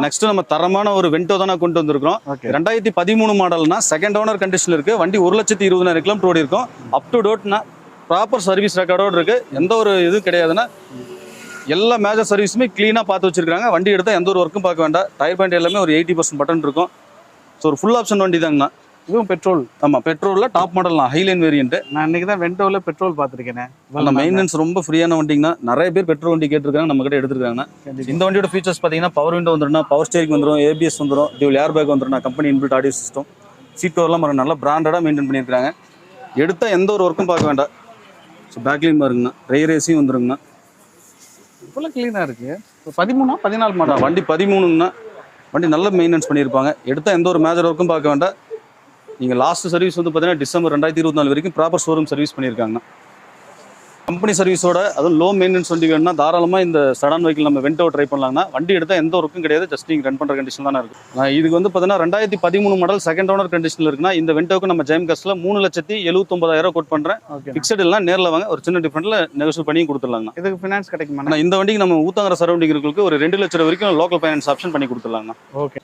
Next நம்ம தரமான ஒரு வெண்டோ தானே கொண்டு வந்திருக்கோம். 2013 மாடல்னா செகண்ட் ஓனர் கண்டிஷன்ல இருக்கு. வண்டி 1,20,000 கிலோமீட்டர் ஓடி இருக்கும். அப் டு டோட்னா ப்ராப்பர் சர்வீஸ் ரெக்கார்டோடு இருக்கு. எந்த ஒரு இதுவும் கிடையாதுன்னா எல்லா மேஜர் சர்வீஸுமே கிளீனாக பார்த்து வச்சிருக்காங்க. வண்டி எடுத்தால் எந்த ஒரு ஒர்க்கும் பார்க்க வேண்டாம். டயர் பாயிண்ட் எல்லாமே ஒரு 80% பட்டன் இருக்கும். ஸோ ஒரு ஃபுல் ஆப்ஷன் வண்டி தாங்கண்ணா. இதுவும் பெட்ரோல். ஆமாம், பெட்ரோலில் டாப் மாடல் ஹைலைன் வேரியன்ட். நான் இன்னைக்கு தான் வெண்டோவில் பெட்ரோல் பார்த்துருக்கேன். அந்த மெயின்டெனன்ஸ் ரொம்ப ஃப்ரீயான வண்டிங்கண்ணா. நிறைய பேர் பெட்ரோல் வண்டி கேட்டிருக்காங்க, நம்ம கிட்ட எடுத்துருக்காங்கண்ணா. இந்த வண்டியோட ஃபீச்சர்ஸ் பார்த்தீங்கன்னா பவர் விண்டோ வந்துடும், பவர் ஸ்டேரிங் வந்துடும், ஏபிஎஸ் வந்துடும், டியூல் ஏர் பேக் வந்துடும், company inbuilt audio system, seat கவர்லாம் நல்லா பிராண்டடாக மெயின்டைன் பண்ணியிருக்காங்க. எடுத்தால் எந்த ஒரு ஒர்க்கும் பார்க்க வேண்டாம். ஸோ பேக்லையும் பாருங்கண்ணா, ரெயர் ஏசியும் வந்துருங்கண்ணா. இவ்வளோ க்ளீனாக இருக்குது. 13-14 மாடல் வண்டி 13ங்கண்ணா. வண்டி நல்ல மெயின்டெனன்ஸ் பண்ணியிருப்பாங்க. எடுத்தால் எந்த ஒரு மேஜர் ஒர்க்கும் பார்க்க வேண்டாம். நீங்கள் லாஸ்ட் சர்வீஸ் வந்து பார்த்தீங்கன்னா டிசம்பர் 2024 வரைக்கும் ப்ராப்பர் ஷோரூம் சர்வீஸ் பண்ணியிருக்காங்கண்ணா. கம்பெனி சர்வீஸோட அதுவும் லோ மெயின்டெனன்ஸ் வண்டி வேணும்னா தாராளமாக இந்த சடான் வெஹிக்கிள் நம்ம வெண்டோ ட்ரை பண்ணலாம்னா. வண்டி எடுத்தால் எந்த ஒர்க்கும் கிடையாது. ஜஸ்ட் நீங்கள் ரன் பண்ணுற கண்டிஷன் தானே இருக்கும். இதுக்கு வந்து பார்த்தீங்கன்னா 2013 மாடல் செகண்ட் ஓனர் கண்டிஷனில் இருக்குன்னா இந்த வெண்டோக்கு நம்ம ஜெயம் காஸ்ட்டில் 3,79,000 கோட் பண்ணுறேன். ஃபிக்ஸட் இல்லைனா நேரில் வாங்க, ஒரு சின்ன டிஃப்ரெண்ட்டில் நெகோஷியேட் பண்ணி கொடுத்துடலாங்கண்ணா. இதுக்கு ஃபினான்ஸ் கிடைக்குமா? இந்த வண்டிக்கு நம்ம ஊத்தங்கர சரௌண்டிங் இருக்கிறதுக்கு ஒரு 2 லட்சம் வரைக்கும் லோக்கல் ஃபைனான்ஸ் ஆப்ஷன் பண்ணி கொடுத்துடலாங்கண்ணா. ஓகே.